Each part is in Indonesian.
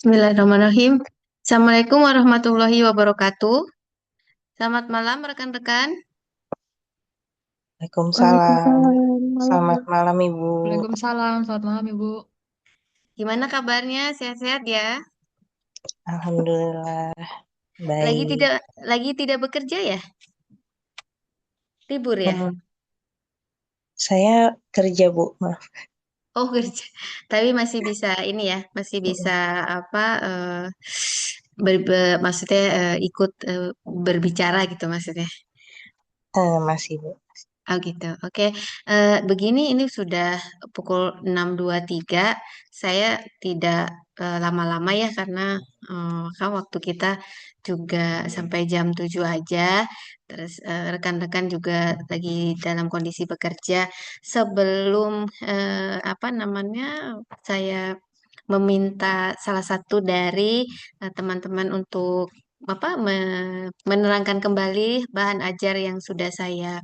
Bismillahirrahmanirrahim. Assalamualaikum warahmatullahi wabarakatuh. Selamat malam rekan-rekan. Waalaikumsalam. Waalaikumsalam, Selamat malam. malam, Ibu. Waalaikumsalam, selamat malam Ibu. Gimana kabarnya? Sehat-sehat ya? Alhamdulillah, Lagi baik. tidak lagi tidak bekerja ya? Libur ya? Hmm, saya kerja, Bu. Maaf. Oh, kerja. Tapi masih bisa ini ya, masih bisa Mm-mm. apa maksudnya ikut berbicara gitu maksudnya. Masih, Bu. Oh gitu, oke. Begini ini sudah pukul 6.23. Saya tidak lama-lama ya karena kan waktu kita juga sampai jam 7 aja. Terus rekan-rekan juga lagi dalam kondisi bekerja. Sebelum apa namanya saya meminta salah satu dari teman-teman untuk apa menerangkan kembali bahan ajar yang sudah saya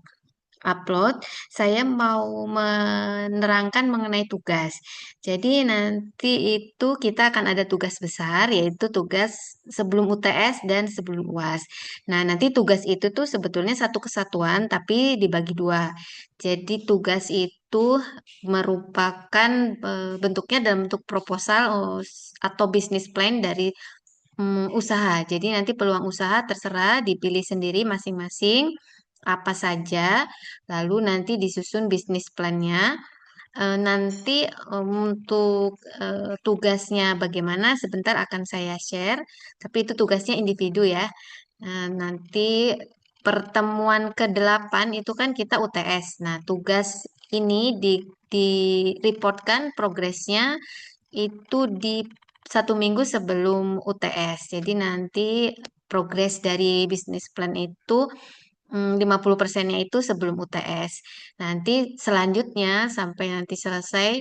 upload, saya mau menerangkan mengenai tugas. Jadi nanti itu kita akan ada tugas besar, yaitu tugas sebelum UTS dan sebelum UAS. Nah, nanti tugas itu tuh sebetulnya satu kesatuan, tapi dibagi dua. Jadi tugas itu merupakan bentuknya dalam bentuk proposal atau bisnis plan dari usaha. Jadi nanti peluang usaha terserah dipilih sendiri masing-masing apa saja, lalu nanti disusun bisnis plannya. Nanti untuk tugasnya bagaimana sebentar akan saya share, tapi itu tugasnya individu ya. Nanti pertemuan ke-8 itu kan kita UTS. Nah, tugas ini di reportkan progresnya itu di 1 minggu sebelum UTS. Jadi nanti progres dari bisnis plan itu 50%-nya itu sebelum UTS. Nanti selanjutnya sampai nanti selesai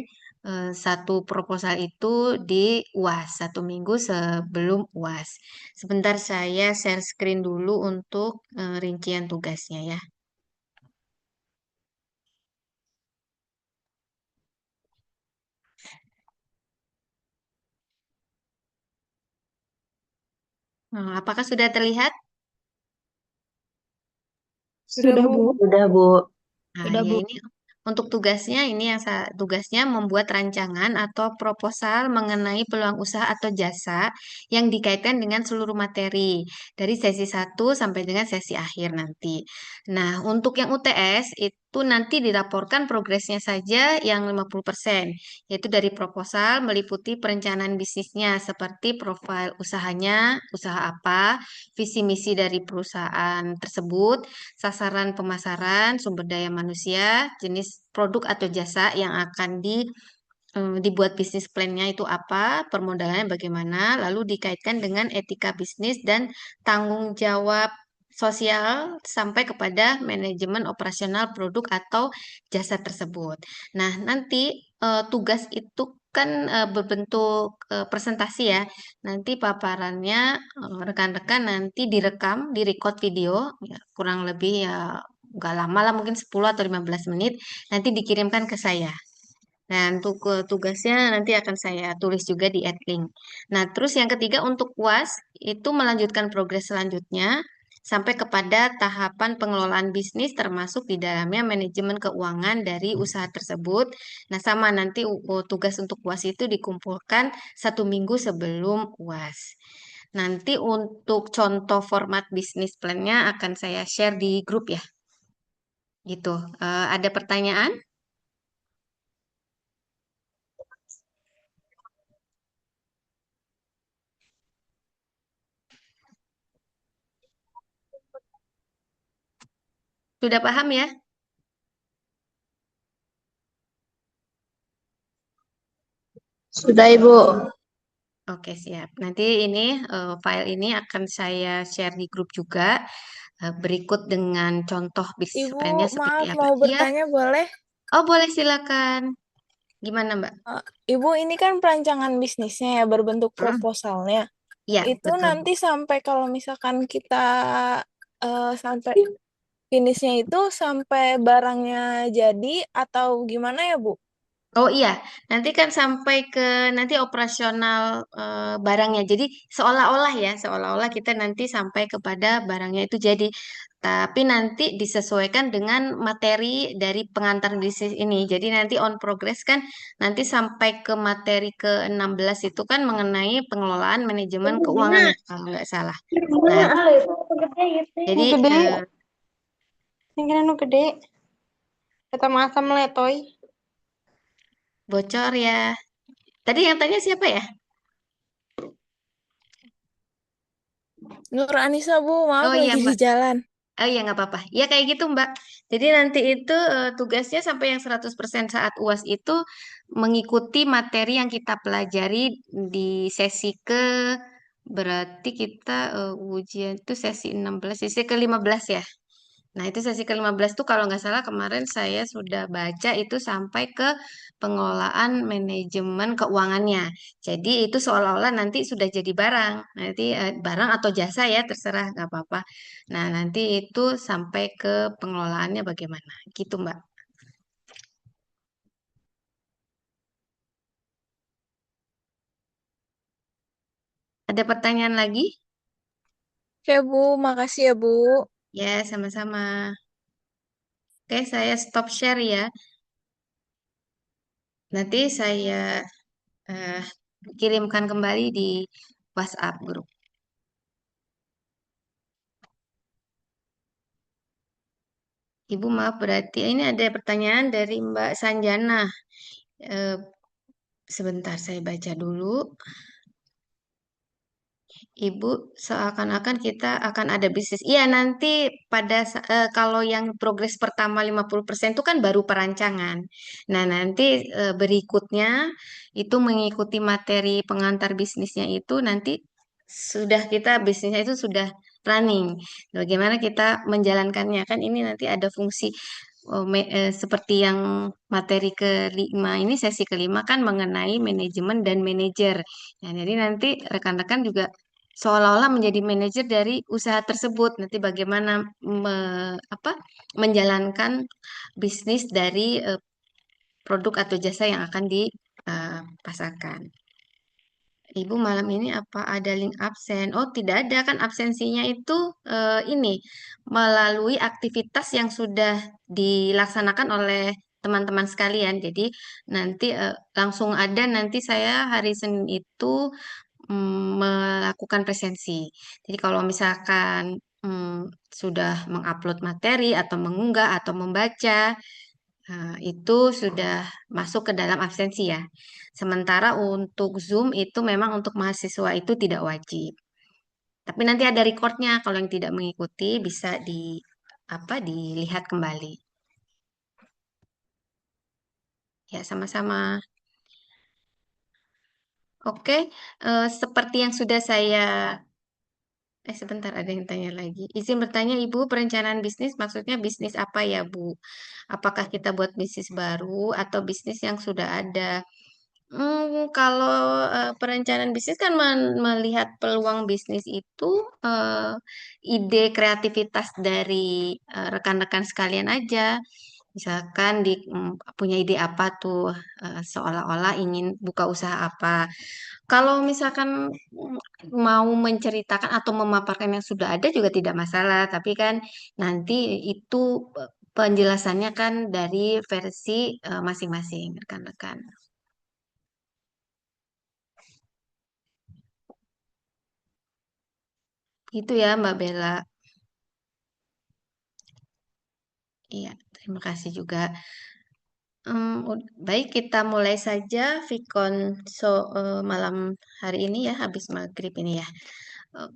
satu proposal itu di UAS, 1 minggu sebelum UAS. Sebentar saya share screen dulu untuk rincian tugasnya ya. Nah, apakah sudah terlihat? Sudah Sudah, Bu. Bu, Sudah, Bu. Nah, sudah ya Bu. ini untuk tugasnya ini yang tugasnya membuat rancangan atau proposal mengenai peluang usaha atau jasa yang dikaitkan dengan seluruh materi dari sesi 1 sampai dengan sesi akhir nanti. Nah, untuk yang UTS itu nanti dilaporkan progresnya saja yang 50%, yaitu dari proposal meliputi perencanaan bisnisnya seperti profil usahanya, usaha apa, visi misi dari perusahaan tersebut, sasaran pemasaran, sumber daya manusia, jenis produk atau jasa yang akan dibuat bisnis plan-nya itu apa, permodalannya bagaimana, lalu dikaitkan dengan etika bisnis dan tanggung jawab sosial sampai kepada manajemen operasional produk atau jasa tersebut. Nah, nanti tugas itu kan berbentuk presentasi ya. Nanti paparannya rekan-rekan nanti direkam, direcord video, ya, kurang lebih ya nggak lama lah mungkin 10 atau 15 menit nanti dikirimkan ke saya. Nah, untuk tugasnya nanti akan saya tulis juga di Adlink. Nah, terus yang ketiga untuk UAS itu melanjutkan progres selanjutnya sampai kepada tahapan pengelolaan bisnis termasuk di dalamnya manajemen keuangan dari usaha tersebut. Nah, sama nanti tugas untuk UAS itu dikumpulkan 1 minggu sebelum UAS. Nanti untuk contoh format bisnis plan-nya akan saya share di grup ya, gitu. Ada pertanyaan? Sudah paham ya? Sudah Ibu. Oke, siap. Nanti ini file ini akan saya share di grup juga berikut dengan contoh bisnis Ibu, plan-nya seperti maaf apa. mau Iya. bertanya boleh? Oh, boleh silakan. Gimana, Mbak? Eh, Ibu, ini kan perancangan bisnisnya ya berbentuk Hmm, proposalnya. iya, Itu betul. nanti sampai kalau misalkan kita sampai finishnya itu sampai barangnya jadi atau gimana ya Bu? Oh iya, nanti kan sampai ke nanti operasional barangnya. Jadi seolah-olah ya, seolah-olah kita nanti sampai kepada barangnya itu jadi. Tapi nanti disesuaikan dengan materi dari pengantar bisnis ini. Jadi nanti on progress kan nanti sampai ke materi ke-16 itu kan mengenai pengelolaan manajemen keuangan ya, kalau nggak salah. Nah, jadi Nu gede, yang kira nu gede. Kata masa meletoy. bocor ya. Tadi yang tanya siapa ya? Nur Anissa, Bu, maaf Oh iya lagi di Mbak. jalan. Oh iya nggak apa-apa. Ya kayak gitu Mbak. Jadi nanti itu tugasnya sampai yang 100% saat UAS itu mengikuti materi yang kita pelajari di sesi ke berarti kita ujian itu sesi 16, sesi ke-15 ya. Nah, itu sesi ke-15 tuh kalau nggak salah kemarin saya sudah baca itu sampai ke pengelolaan manajemen keuangannya. Jadi itu seolah-olah nanti sudah jadi barang. Nanti barang atau jasa ya terserah nggak apa-apa. Nah, nanti itu sampai ke pengelolaannya bagaimana. Gitu, Mbak. Ada pertanyaan lagi? Oke, Bu, makasih ya, Bu. Ya, sama-sama. Oke, saya stop share ya. Nanti saya eh, kirimkan kembali di WhatsApp grup. Ibu maaf berarti ini ada pertanyaan dari Mbak Sanjana. Eh, Sebentar saya baca dulu. Ibu, seakan-akan kita akan ada bisnis. Iya, nanti kalau yang progres pertama 50% itu kan baru perancangan. Nah, nanti berikutnya itu mengikuti materi pengantar bisnisnya itu nanti sudah kita bisnisnya itu sudah running. Bagaimana kita menjalankannya? Kan ini nanti ada fungsi seperti yang materi kelima ini sesi kelima kan mengenai manajemen dan manajer. Ya, jadi nanti rekan-rekan juga seolah-olah menjadi manajer dari usaha tersebut. Nanti bagaimana menjalankan bisnis dari produk atau jasa yang akan dipasarkan. Ibu malam ini apa ada link absen? Oh, tidak ada kan absensinya itu ini melalui aktivitas yang sudah dilaksanakan oleh teman-teman sekalian. Jadi nanti langsung ada nanti saya hari Senin itu melakukan presensi. Jadi kalau misalkan sudah mengupload materi atau mengunggah atau membaca, itu sudah masuk ke dalam absensi ya. Sementara untuk Zoom itu memang untuk mahasiswa itu tidak wajib. Tapi nanti ada recordnya kalau yang tidak mengikuti bisa dilihat kembali. Ya, sama-sama. Oke, seperti yang sudah saya sebentar ada yang tanya lagi. Izin bertanya, Ibu, perencanaan bisnis maksudnya bisnis apa ya, Bu? Apakah kita buat bisnis baru atau bisnis yang sudah ada? Kalau perencanaan bisnis kan melihat peluang bisnis itu eh, ide kreativitas dari rekan-rekan sekalian aja. Misalkan punya ide apa tuh seolah-olah ingin buka usaha apa. Kalau misalkan mau menceritakan atau memaparkan yang sudah ada juga tidak masalah, tapi kan nanti itu penjelasannya kan dari versi masing-masing rekan-rekan. Itu ya Mbak Bella. Iya, terima kasih juga. Baik, kita mulai saja Vicon malam hari ini ya, habis maghrib ini ya.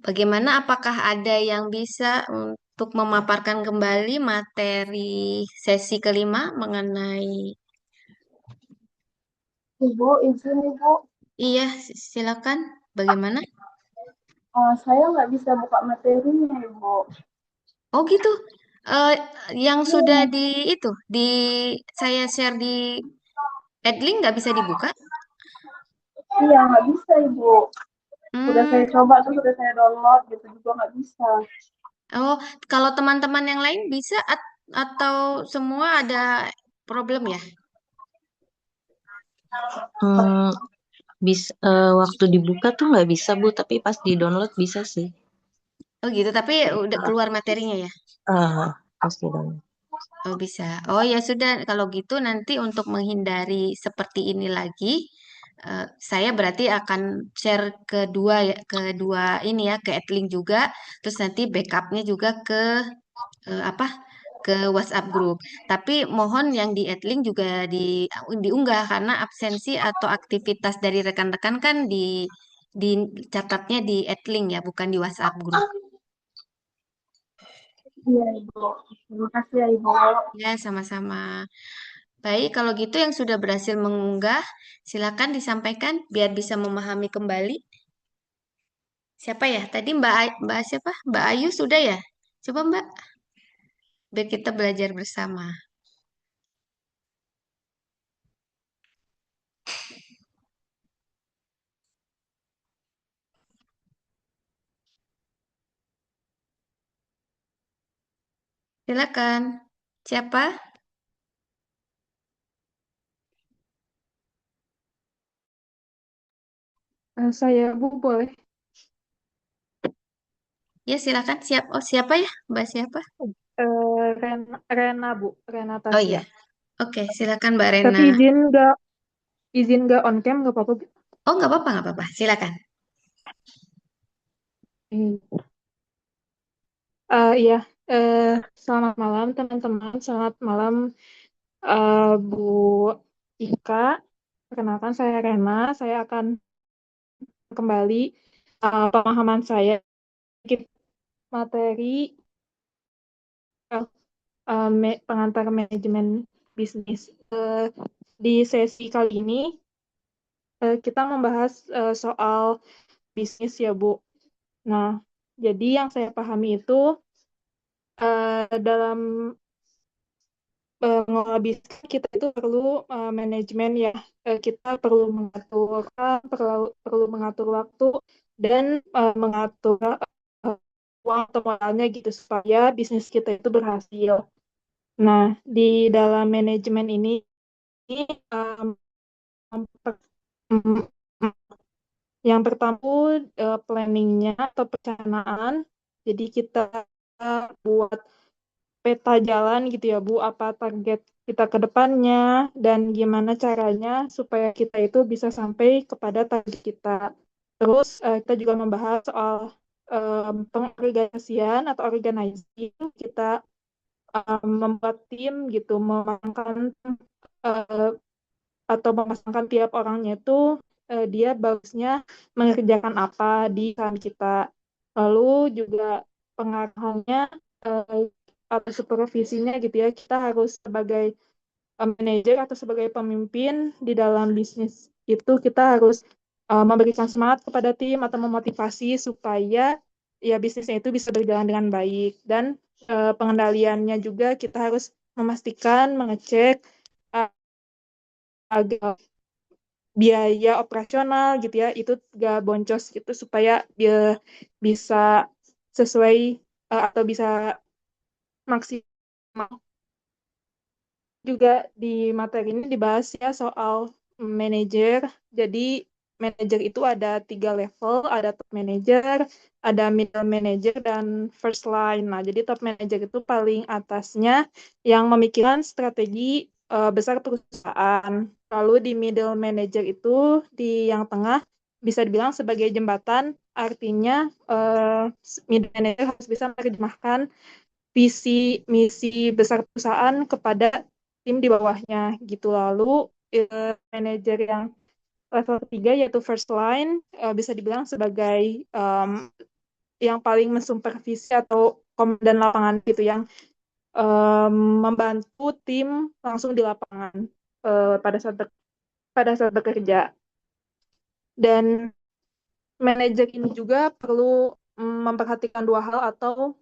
Bagaimana? Apakah ada yang bisa untuk memaparkan kembali materi sesi kelima mengenai? Ibu, izin Ibu. Iya, silakan. Bagaimana? Saya nggak bisa buka materinya, Ibu. Oh gitu. Eh, yang sudah Iya, di saya share di Adlink nggak bisa dibuka? iya nggak bisa, Ibu. Udah Hmm. saya coba, terus udah saya download, gitu juga nggak bisa. Oh, kalau teman-teman yang lain bisa atau semua ada problem ya? Hmm, waktu dibuka tuh nggak bisa Bu, tapi pas di download bisa sih. Oh gitu, tapi udah keluar materinya ya? Pas di download. Oh bisa. Oh ya sudah, kalau gitu nanti untuk menghindari seperti ini lagi, saya berarti akan share kedua ya, kedua ini ya, ke Adlink juga, terus nanti backupnya juga ke apa? Ke WhatsApp group. Tapi mohon yang di Adlink juga diunggah karena absensi atau aktivitas dari rekan-rekan kan dicatatnya di Adlink ya, bukan di WhatsApp group. Iya, Ibu. Terima kasih ya, Ibu. Ya, sama-sama. Baik, kalau gitu yang sudah berhasil mengunggah, silakan disampaikan biar bisa memahami kembali. Siapa ya? Tadi Mbak siapa? Mbak Ayu sudah ya? Coba Mbak, biar kita belajar bersama. Silakan. Siapa? Saya, Bu, boleh? Ya, silakan. Oh, siapa ya? Mbak siapa? Rena, Bu. Rena Oh iya. Tasya. Oke, silakan Mbak Tapi Rena. izin nggak on cam nggak apa-apa, Bu? Oh, nggak apa-apa, nggak apa-apa. Silakan. Iya. Selamat malam, teman-teman. Selamat malam, Bu Ika. Perkenalkan, saya Rena. Saya akan kembali pemahaman saya sedikit materi pengantar manajemen bisnis. Di sesi kali ini kita membahas soal bisnis ya, Bu. Nah, jadi yang saya pahami itu dalam mengelola bisnis kita itu perlu manajemen ya. Kita perlu mengatur orang, perlu mengatur waktu dan mengatur uang atau modalnya gitu supaya bisnis kita itu berhasil. Nah, di dalam manajemen ini um, memper- mm, yang pertama planningnya atau perencanaan. Jadi kita buat peta jalan gitu ya Bu, apa target kita ke depannya dan gimana caranya supaya kita itu bisa sampai kepada target kita. Terus kita juga membahas soal pengorganisasian atau organizing. Kita membuat tim gitu, memasangkan eh, atau memasangkan tiap orangnya itu dia bagusnya mengerjakan apa di perusahaan kita. Lalu juga pengarahannya eh, atau supervisinya gitu ya, kita harus sebagai manajer atau sebagai pemimpin di dalam bisnis itu kita harus memberikan semangat kepada tim atau memotivasi supaya ya bisnisnya itu bisa berjalan dengan baik dan pengendaliannya juga kita harus memastikan mengecek uh, agar biaya operasional gitu ya itu gak boncos gitu supaya dia bisa sesuai atau bisa maksimal. Juga di materi ini dibahas ya soal manajer. Jadi manajer itu ada 3 level, ada top manager, ada middle manager, dan first line. Nah, jadi top manager itu paling atasnya yang memikirkan strategi besar perusahaan. Lalu di middle manager itu di yang tengah bisa dibilang sebagai jembatan, artinya middle manager harus bisa menerjemahkan visi misi besar perusahaan kepada tim di bawahnya gitu. Lalu manajer yang level ketiga yaitu first line bisa dibilang sebagai yang paling mensupervisi atau komandan lapangan gitu yang um, membantu tim langsung di lapangan pada saat bekerja. Dan manajer ini juga perlu memperhatikan 2 hal atau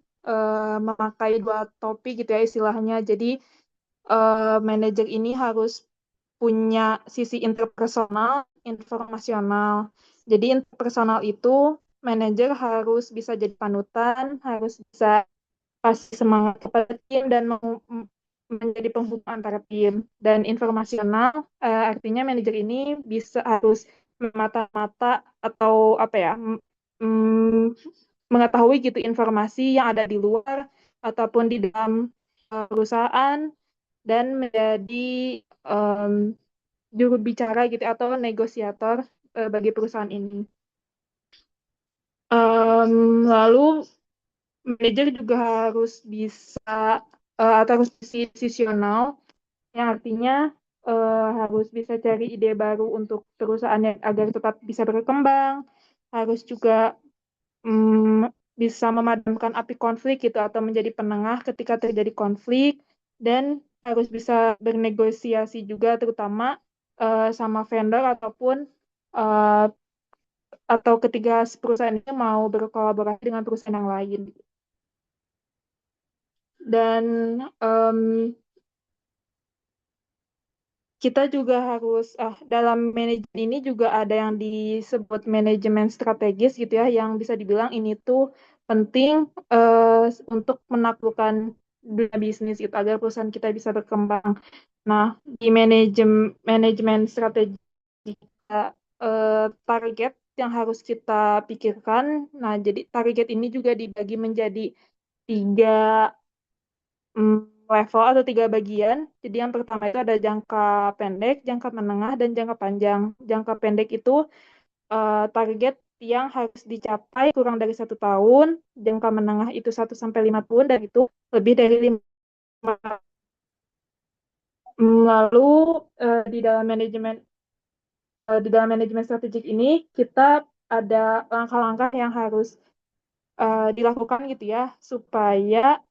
memakai 2 topik gitu ya istilahnya. Jadi manajer ini harus punya sisi interpersonal, informasional. Jadi interpersonal itu manajer harus bisa jadi panutan, harus bisa kasih semangat kepada tim dan menjadi penghubung antara tim. Dan informasional artinya manajer ini bisa harus memata-mata atau apa ya, mengetahui gitu informasi yang ada di luar ataupun di dalam perusahaan dan menjadi em, juru bicara gitu atau negosiator bagi perusahaan ini. Lalu manajer juga harus bisa atau harus decisional, yang artinya harus bisa cari ide baru untuk perusahaan agar tetap bisa berkembang, harus juga bisa memadamkan api konflik gitu atau menjadi penengah ketika terjadi konflik, dan harus bisa bernegosiasi juga terutama sama vendor ataupun eh, atau ketika perusahaan ini mau berkolaborasi dengan perusahaan yang lain. Dan kita juga harus dalam manajemen ini juga ada yang disebut manajemen strategis gitu ya, yang bisa dibilang ini tuh penting untuk menaklukkan dunia bisnis itu agar perusahaan kita bisa berkembang. Nah, di manajemen strategi kita, target yang harus kita pikirkan. Nah, jadi target ini juga dibagi menjadi 3 level atau 3 bagian. Jadi yang pertama itu ada jangka pendek, jangka menengah, dan jangka panjang. Jangka pendek itu target yang harus dicapai kurang dari 1 tahun, jangka menengah itu 1 sampai 5 tahun, dan itu lebih dari 5 tahun. Lalu di dalam manajemen strategik ini kita ada langkah-langkah yang harus dilakukan gitu ya supaya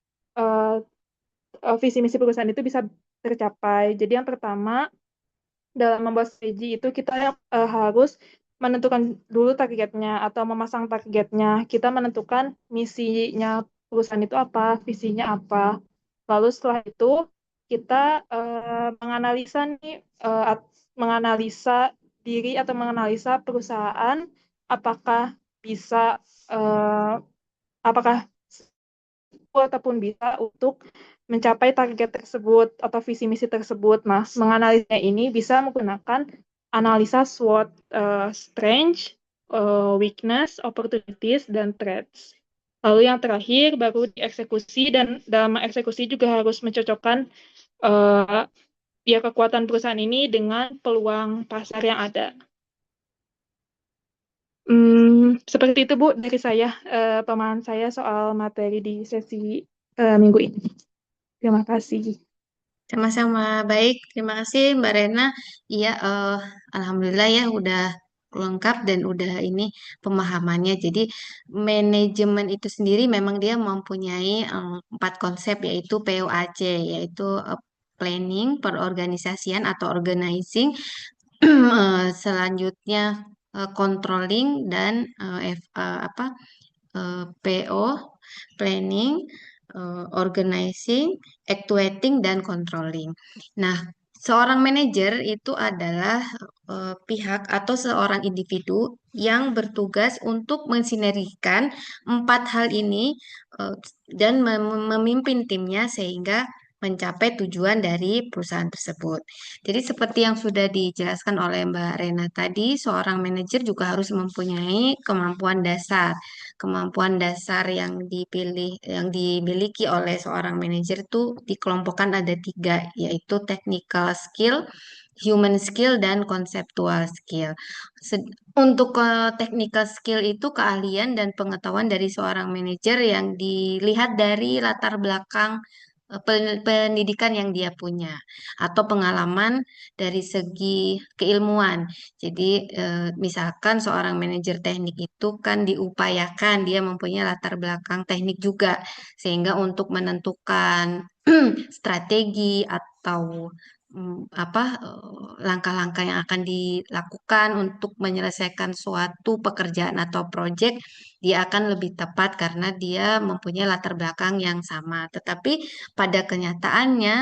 visi misi perusahaan itu bisa tercapai. Jadi yang pertama, dalam membuat strategi itu kita harus menentukan dulu targetnya atau memasang targetnya. Kita menentukan misinya perusahaan itu apa, visinya apa. Lalu setelah itu kita menganalisa nih, menganalisa diri atau menganalisa perusahaan apakah bisa eh, apakah ataupun bisa untuk mencapai target tersebut atau visi misi tersebut. Nah, menganalisa ini bisa menggunakan analisa SWOT, strength, weakness, opportunities, dan threats. Lalu yang terakhir baru dieksekusi, dan dalam eksekusi juga harus mencocokkan ya kekuatan perusahaan ini dengan peluang pasar yang ada. Seperti itu Bu dari saya, pemahaman saya soal materi di sesi minggu ini. Terima kasih. Sama-sama. Baik, terima kasih Mbak Rena. Iya, alhamdulillah ya udah lengkap dan udah ini pemahamannya. Jadi manajemen itu sendiri memang dia mempunyai 4 konsep, yaitu POAC, yaitu planning, perorganisasian atau organizing, selanjutnya controlling, dan apa PO, planning, organizing, actuating, dan controlling. Nah, seorang manajer itu adalah pihak atau seorang individu yang bertugas untuk mensinergikan 4 hal ini dan memimpin timnya sehingga mencapai tujuan dari perusahaan tersebut. Jadi seperti yang sudah dijelaskan oleh Mbak Rena tadi, seorang manajer juga harus mempunyai kemampuan dasar. Kemampuan dasar yang dimiliki oleh seorang manajer itu dikelompokkan ada 3, yaitu technical skill, human skill, dan conceptual skill. Untuk technical skill itu keahlian dan pengetahuan dari seorang manajer yang dilihat dari latar belakang pendidikan yang dia punya atau pengalaman dari segi keilmuan. Jadi misalkan seorang manajer teknik itu kan diupayakan dia mempunyai latar belakang teknik juga, sehingga untuk menentukan strategi atau langkah-langkah yang akan dilakukan untuk menyelesaikan suatu pekerjaan atau proyek, dia akan lebih tepat karena dia mempunyai latar belakang yang sama. Tetapi pada kenyataannya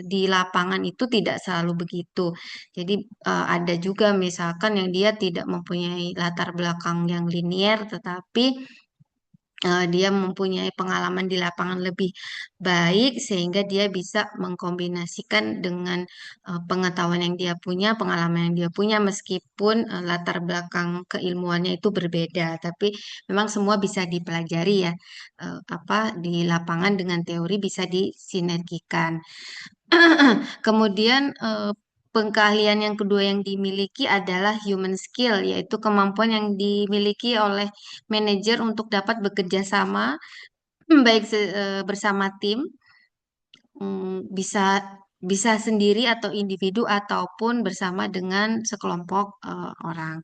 di lapangan itu tidak selalu begitu. Jadi ada juga misalkan yang dia tidak mempunyai latar belakang yang linier, tetapi dia mempunyai pengalaman di lapangan lebih baik sehingga dia bisa mengkombinasikan dengan pengetahuan yang dia punya, pengalaman yang dia punya meskipun latar belakang keilmuannya itu berbeda, tapi memang semua bisa dipelajari ya. Apa di lapangan dengan teori bisa disinergikan. Kemudian pengkeahlian yang kedua yang dimiliki adalah human skill, yaitu kemampuan yang dimiliki oleh manajer untuk dapat bekerja sama baik bersama tim, bisa bisa sendiri atau individu ataupun bersama dengan sekelompok orang.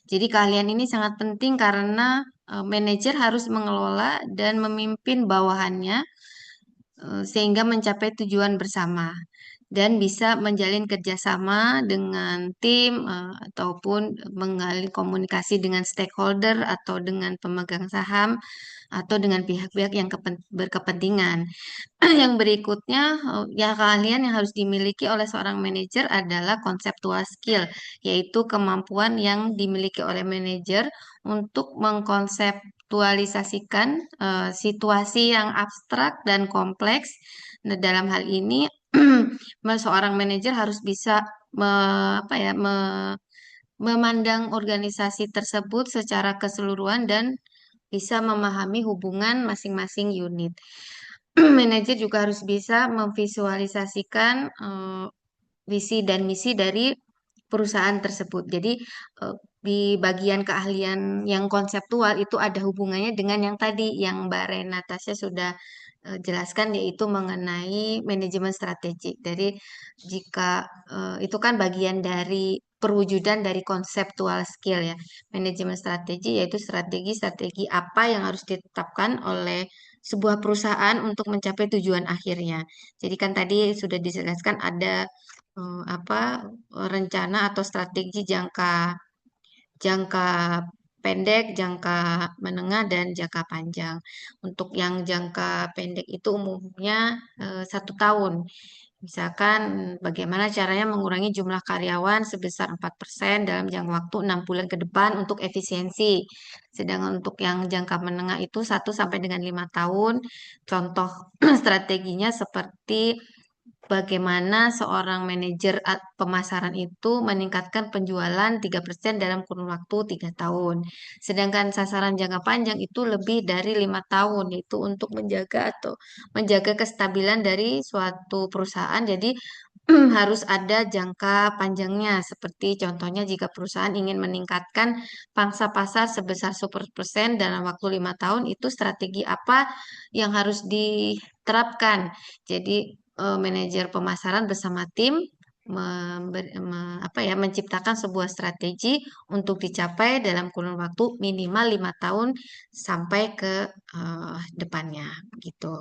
Jadi keahlian ini sangat penting karena manajer harus mengelola dan memimpin bawahannya sehingga mencapai tujuan bersama dan bisa menjalin kerjasama dengan tim ataupun mengalin komunikasi dengan stakeholder atau dengan pemegang saham atau dengan pihak-pihak yang berkepentingan. Yang berikutnya, ya keahlian yang harus dimiliki oleh seorang manajer adalah conceptual skill, yaitu kemampuan yang dimiliki oleh manajer untuk mengkonseptualisasikan situasi yang abstrak dan kompleks. Nah, dalam hal ini, seorang manajer harus bisa apa ya, memandang organisasi tersebut secara keseluruhan dan bisa memahami hubungan masing-masing unit. Manajer juga harus bisa memvisualisasikan visi dan misi dari perusahaan tersebut. Jadi di bagian keahlian yang konseptual itu ada hubungannya dengan yang tadi yang Mbak Renatasha sudah jelaskan, yaitu mengenai manajemen strategik. Jadi jika itu kan bagian dari perwujudan dari konseptual skill ya. Manajemen strategi yaitu strategi-strategi apa yang harus ditetapkan oleh sebuah perusahaan untuk mencapai tujuan akhirnya. Jadi kan tadi sudah dijelaskan ada apa rencana atau strategi jangka jangka pendek, jangka menengah, dan jangka panjang. Untuk yang jangka pendek itu umumnya 1 tahun. Misalkan bagaimana caranya mengurangi jumlah karyawan sebesar 4% dalam jangka waktu 6 bulan ke depan untuk efisiensi. Sedangkan untuk yang jangka menengah itu 1 sampai dengan 5 tahun. Contoh strateginya seperti bagaimana seorang manajer pemasaran itu meningkatkan penjualan 3% dalam kurun waktu 3 tahun. Sedangkan sasaran jangka panjang itu lebih dari 5 tahun, yaitu untuk menjaga kestabilan dari suatu perusahaan. Jadi harus ada jangka panjangnya. Seperti contohnya jika perusahaan ingin meningkatkan pangsa pasar sebesar 10% dalam waktu 5 tahun, itu strategi apa yang harus diterapkan. Jadi manajer pemasaran bersama tim menciptakan sebuah strategi untuk dicapai dalam kurun waktu minimal 5 tahun sampai ke depannya gitu.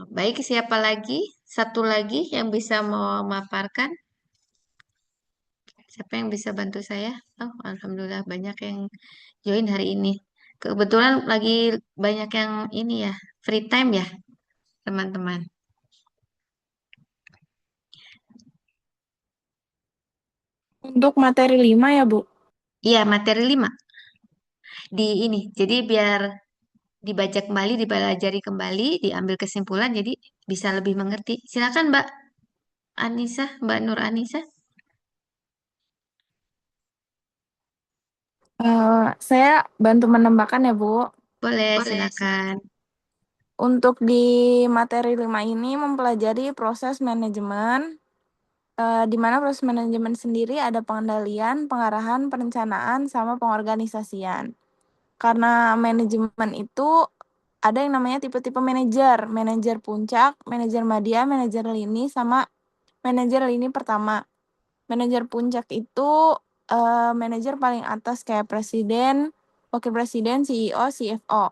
Baik, siapa lagi? Satu lagi yang bisa memaparkan? Siapa yang bisa bantu saya? Oh, alhamdulillah banyak yang join hari ini. Kebetulan lagi banyak yang ini ya, free time ya, teman-teman. Untuk materi 5 ya, Bu? Iya, materi 5. Di ini. Jadi biar dibaca kembali, dipelajari kembali, diambil kesimpulan, jadi bisa lebih mengerti. Silakan Mbak Anissa, Mbak Nur Anissa. Saya bantu menambahkan ya, Bu. Boleh, silakan. Untuk di materi 5 ini mempelajari proses manajemen, di mana proses manajemen sendiri ada pengendalian, pengarahan, perencanaan, sama pengorganisasian. Karena manajemen itu ada yang namanya tipe-tipe manajer, manajer puncak, manajer media, manajer lini, sama manajer lini pertama. Manajer puncak itu manajer paling atas kayak presiden, wakil presiden, CEO, CFO.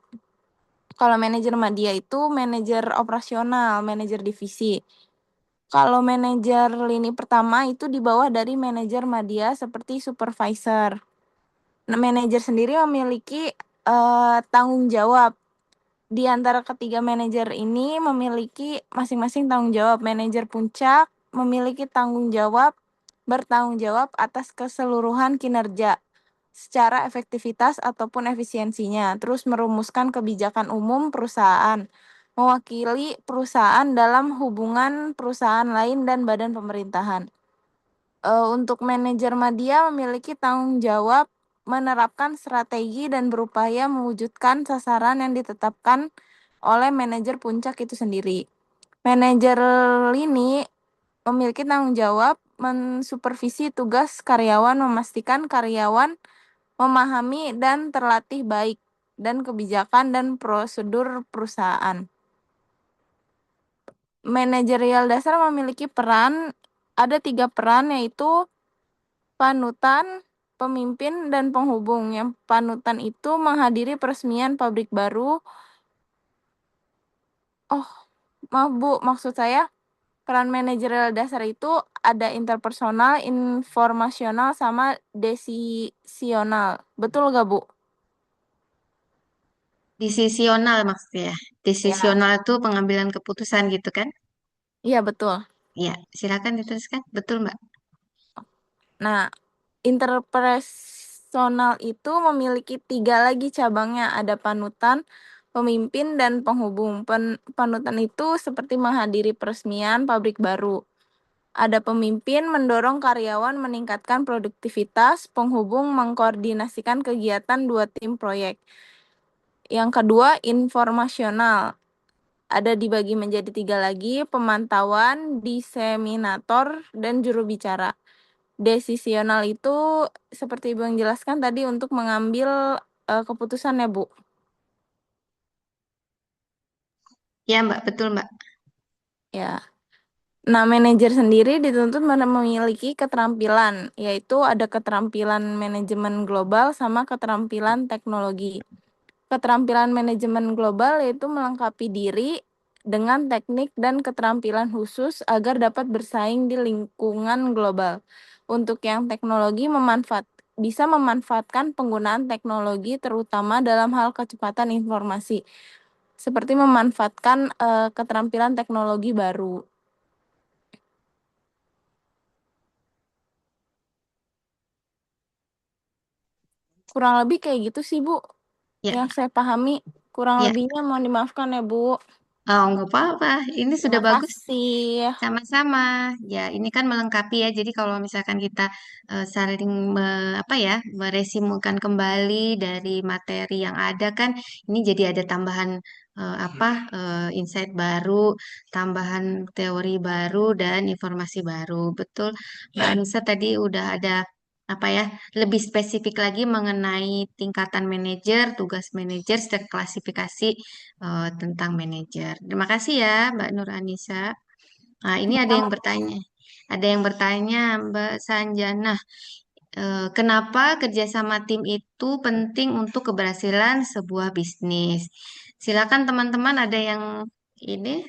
Kalau manajer media itu manajer operasional, manajer divisi. Kalau manajer lini pertama itu di bawah dari manajer media seperti supervisor. Nah, manajer sendiri memiliki tanggung jawab. Di antara ketiga manajer ini memiliki masing-masing tanggung jawab. Manajer puncak memiliki bertanggung jawab atas keseluruhan kinerja. secara efektivitas ataupun efisiensinya. Terus merumuskan kebijakan umum perusahaan, mewakili perusahaan dalam hubungan perusahaan lain dan badan pemerintahan. Untuk manajer media memiliki tanggung jawab menerapkan strategi dan berupaya mewujudkan sasaran yang ditetapkan oleh manajer puncak itu sendiri. Manajer lini memiliki tanggung jawab mensupervisi tugas karyawan, memastikan karyawan memahami dan terlatih baik dan kebijakan dan prosedur perusahaan. Manajerial dasar memiliki ada 3 peran, yaitu panutan, pemimpin, dan penghubung. Yang panutan itu menghadiri peresmian pabrik baru. Oh, maaf Bu, maksud saya peran manajerial dasar itu ada interpersonal, informasional, sama desisional. Betul gak Bu? Decisional maksudnya. Ya. Decisional itu pengambilan keputusan gitu kan? Iya betul. Ya, silakan diteruskan. Betul, Mbak. Nah, interpersonal itu memiliki 3 lagi cabangnya. Ada panutan, pemimpin, dan penghubung. Panutan itu seperti menghadiri peresmian pabrik baru. Ada pemimpin mendorong karyawan meningkatkan produktivitas, penghubung mengkoordinasikan kegiatan 2 tim proyek. Yang kedua, informasional. Ada dibagi menjadi 3 lagi, pemantauan, diseminator, dan juru bicara. Desisional itu seperti Ibu yang jelaskan tadi untuk mengambil keputusan ya Bu. Ya, Mbak. Betul, Mbak. Ya. Nah, manajer sendiri dituntut memiliki keterampilan, yaitu ada keterampilan manajemen global sama keterampilan teknologi. Keterampilan manajemen global yaitu melengkapi diri dengan teknik dan keterampilan khusus agar dapat bersaing di lingkungan global. Untuk yang teknologi bisa memanfaatkan penggunaan teknologi terutama dalam hal kecepatan informasi, seperti memanfaatkan keterampilan teknologi baru. Kurang lebih kayak gitu sih Bu, Ya, yang saya pahami. Kurang ya. lebihnya mohon dimaafkan ya Bu. Oh, nggak apa-apa. Ini sudah Terima bagus. kasih. Sama-sama. Ya, ini kan melengkapi ya. Jadi kalau misalkan kita saling apa ya, meresimulkan kembali dari materi yang ada kan, ini jadi ada tambahan apa insight baru, tambahan teori baru dan informasi baru. Betul, Mbak Anissa tadi udah ada apa ya, lebih spesifik lagi mengenai tingkatan manajer, tugas manajer, klasifikasi tentang manajer. Terima kasih ya, Mbak Nur Anissa. Nah, ini ada yang bertanya. Ada yang bertanya, Mbak Sanjana, kenapa kerjasama tim itu penting untuk keberhasilan sebuah bisnis? Silakan teman-teman, ada yang ini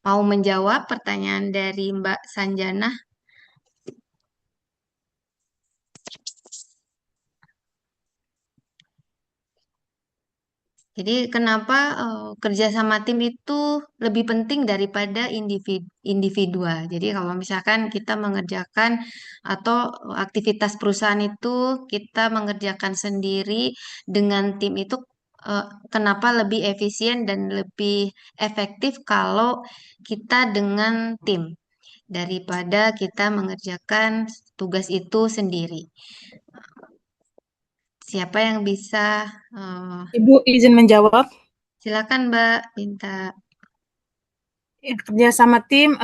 mau menjawab pertanyaan dari Mbak Sanjana. Jadi kenapa kerjasama tim itu lebih penting daripada individual? Jadi kalau misalkan kita mengerjakan atau aktivitas perusahaan itu kita mengerjakan sendiri dengan tim itu eh, kenapa lebih efisien dan lebih efektif kalau kita dengan tim daripada kita mengerjakan tugas itu sendiri? Siapa yang bisa? eh, Ibu izin menjawab. Silakan Mbak, minta. Ya, kerja sama tim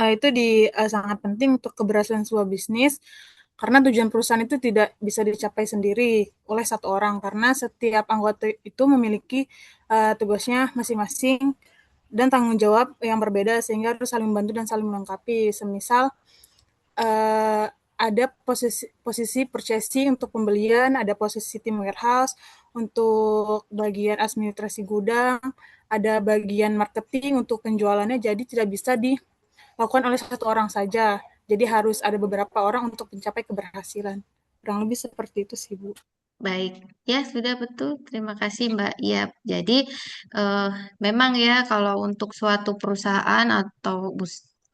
sangat penting untuk keberhasilan sebuah bisnis karena tujuan perusahaan itu tidak bisa dicapai sendiri oleh satu orang karena setiap anggota itu memiliki tugasnya masing-masing dan tanggung jawab yang berbeda sehingga harus saling membantu dan saling melengkapi. Semisal uh, ada posisi purchasing untuk pembelian, ada posisi tim warehouse untuk bagian administrasi gudang, ada bagian marketing untuk penjualannya, jadi tidak bisa dilakukan oleh satu orang saja. Jadi harus ada beberapa orang untuk mencapai keberhasilan. Kurang lebih seperti itu sih, Bu. Baik, ya sudah betul. Terima kasih Mbak. Ya, jadi eh, memang ya kalau untuk suatu perusahaan atau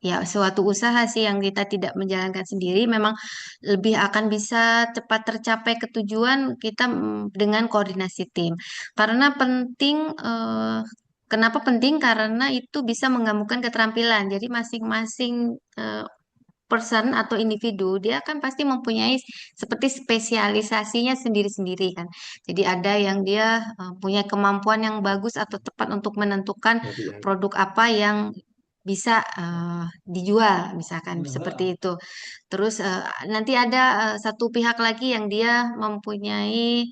ya suatu usaha sih yang kita tidak menjalankan sendiri memang lebih akan bisa cepat tercapai ke tujuan kita dengan koordinasi tim. Karena penting, kenapa penting? Karena itu bisa menggabungkan keterampilan. Jadi masing-masing person atau individu dia kan pasti mempunyai seperti spesialisasinya sendiri-sendiri kan. Jadi ada yang dia punya kemampuan yang bagus atau tepat untuk menentukan produk apa yang bisa dijual misalkan seperti itu. Terus nanti ada satu pihak lagi yang dia mempunyai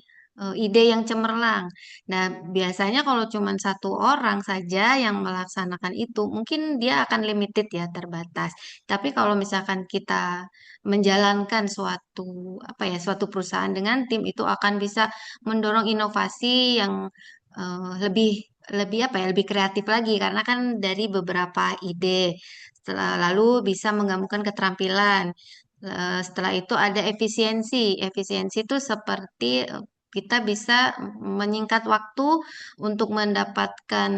ide yang cemerlang. Nah, biasanya kalau cuma satu orang saja yang melaksanakan itu, mungkin dia akan limited ya, terbatas. Tapi kalau misalkan kita menjalankan suatu apa ya, suatu perusahaan dengan tim itu akan bisa mendorong inovasi yang lebih lebih apa ya, lebih kreatif lagi karena kan dari beberapa ide. Setelah lalu bisa menggabungkan keterampilan. Setelah itu ada efisiensi. Efisiensi itu seperti kita bisa menyingkat waktu untuk mendapatkan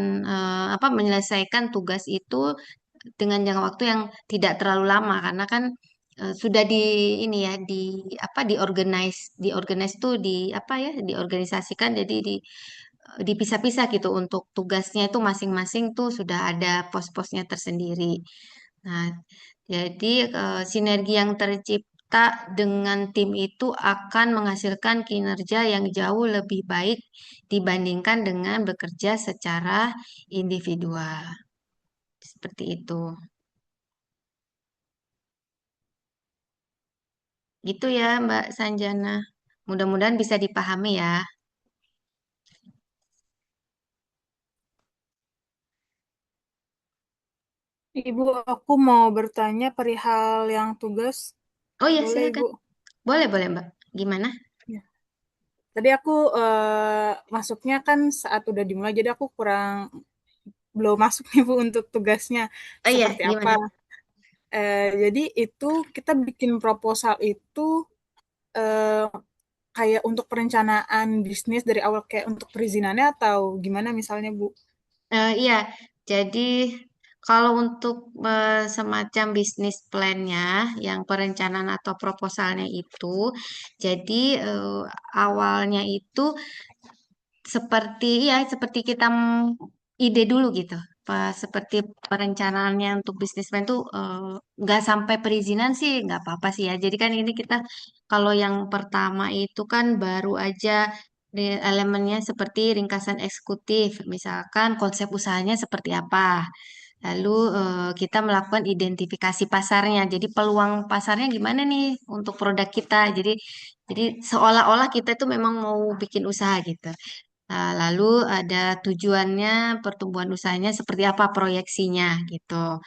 apa menyelesaikan tugas itu dengan jangka waktu yang tidak terlalu lama karena kan sudah di ini ya di apa diorganize tuh di apa ya diorganisasikan jadi dipisah-pisah gitu untuk tugasnya itu masing-masing tuh sudah ada pos-posnya tersendiri. Nah, jadi sinergi yang tercipta dengan tim itu akan menghasilkan kinerja yang jauh lebih baik dibandingkan dengan bekerja secara individual. Seperti itu. Gitu ya, Mbak Sanjana. Mudah-mudahan bisa dipahami ya. Ibu, aku mau bertanya perihal yang tugas. Oh ya, Boleh, silakan. Ibu? Boleh, boleh, Mbak. Gimana? Ya. Tadi aku masuknya kan saat udah dimulai, jadi aku belum masuk nih Bu untuk tugasnya Oh iya, seperti apa. gimana? Jadi itu kita bikin proposal itu eh, kayak untuk perencanaan bisnis dari awal kayak untuk perizinannya atau gimana misalnya Bu? Iya, jadi kalau untuk semacam bisnis plan-nya, yang perencanaan atau proposalnya itu, jadi awalnya itu seperti ya seperti kita ide dulu gitu. Seperti perencanaannya untuk bisnis plan tuh nggak sampai perizinan sih nggak apa-apa sih ya. Jadi kan ini kita kalau yang pertama itu kan baru aja elemennya seperti ringkasan eksekutif, misalkan konsep usahanya seperti apa. Lalu kita melakukan identifikasi pasarnya. Jadi peluang pasarnya gimana nih untuk produk kita. Jadi seolah-olah kita itu memang mau bikin usaha gitu. Nah, lalu ada tujuannya, pertumbuhan usahanya seperti apa proyeksinya gitu.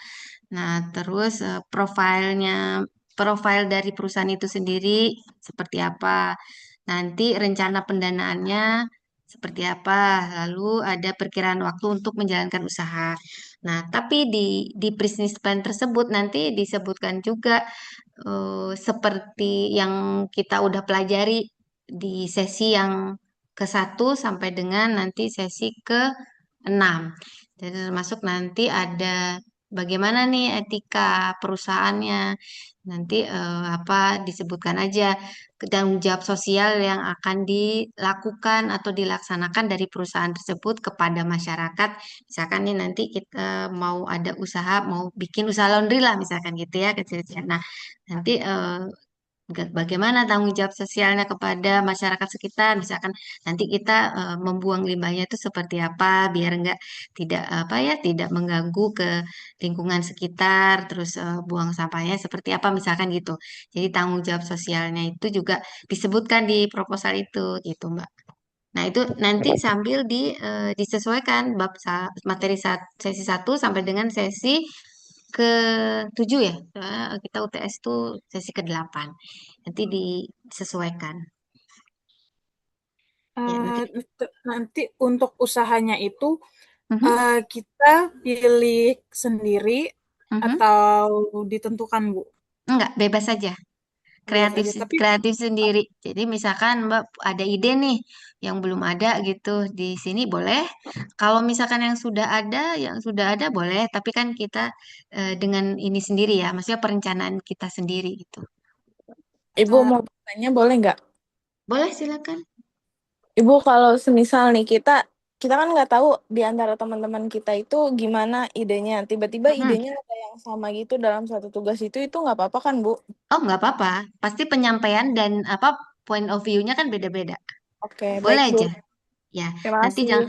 Nah, terus profil dari perusahaan itu sendiri seperti apa. Nanti rencana pendanaannya seperti apa. Lalu ada perkiraan waktu untuk menjalankan usaha. Nah, tapi di business plan tersebut nanti disebutkan juga seperti yang kita udah pelajari di sesi yang ke 1 sampai dengan nanti sesi ke 6. Jadi termasuk nanti ada bagaimana nih etika perusahaannya. Nanti apa disebutkan aja tanggung jawab sosial yang akan dilakukan atau dilaksanakan dari perusahaan tersebut kepada masyarakat. Misalkan nih nanti kita mau ada usaha, mau bikin usaha laundry lah misalkan gitu ya kecil-kecil. Nah, nanti bagaimana tanggung jawab sosialnya kepada masyarakat sekitar, misalkan nanti kita membuang limbahnya itu seperti apa biar enggak tidak apa ya tidak mengganggu ke lingkungan sekitar, terus buang sampahnya seperti apa misalkan gitu. Jadi tanggung jawab sosialnya itu juga disebutkan di proposal itu gitu, Mbak. Nah, itu nanti sambil disesuaikan materi sesi 1 sampai dengan sesi ke 7 ya. Kita UTS itu sesi ke 8. Nanti disesuaikan. Ya, nanti. Nanti untuk usahanya itu Mhm. kita pilih sendiri Mhm. atau ditentukan Bu? Enggak, bebas saja. Lihat aja. Tapi kreatif sendiri. Jadi misalkan Mbak ada ide nih yang belum ada gitu di sini boleh. Kalau misalkan yang sudah ada boleh. Tapi kan kita dengan ini sendiri ya, maksudnya perencanaan kita sendiri gitu. Ibu eh, mau bertanya boleh nggak? Boleh silakan. Ibu kalau semisal nih kita kan nggak tahu di antara teman-teman kita itu gimana idenya. Tiba-tiba Mm-mm. idenya ada yang sama gitu dalam satu tugas itu nggak apa-apa kan Bu? Oh nggak apa-apa. Pasti penyampaian dan apa point of view-nya kan beda-beda. Oke, Boleh baik Bu. aja. Ya, Terima nanti kasih.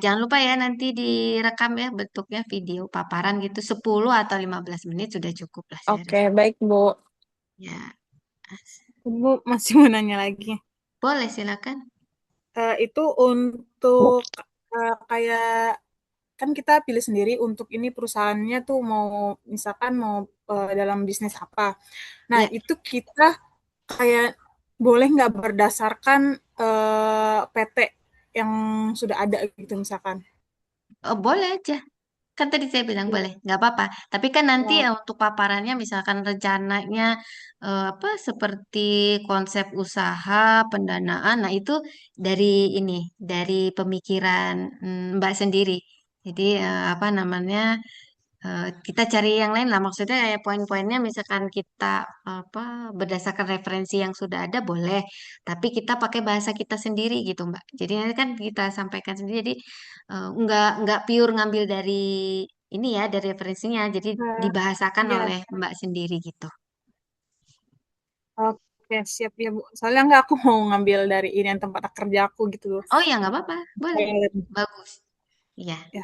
jangan lupa ya nanti direkam ya bentuknya video paparan gitu 10 atau 15 menit sudah cukup lah saya Oke, rasa. baik Bu. Ya, Ibu masih mau nanya lagi. boleh silakan. Itu untuk kayak kan kita pilih sendiri untuk ini perusahaannya tuh mau misalkan mau dalam bisnis apa. Nah, Ya, itu kita kayak boleh nggak berdasarkan PT yang sudah ada gitu misalkan. oh, boleh aja. Kan tadi saya bilang boleh, nggak apa-apa. Tapi kan nanti Ya, untuk paparannya misalkan rencananya apa seperti konsep usaha, pendanaan, nah itu dari ini, dari pemikiran Mbak sendiri. Jadi apa namanya? Kita cari yang lain lah maksudnya kayak poin-poinnya misalkan kita apa berdasarkan referensi yang sudah ada boleh tapi kita pakai bahasa kita sendiri gitu Mbak jadi nanti kan kita sampaikan sendiri jadi nggak pure ngambil dari ini ya dari referensinya jadi eh, dibahasakan iya. oleh Mbak sendiri gitu. Oke, siap ya Bu. Soalnya nggak aku mau ngambil dari ini yang tempat kerja aku gitu loh. Oh ya nggak apa-apa boleh Oke, bagus iya ya,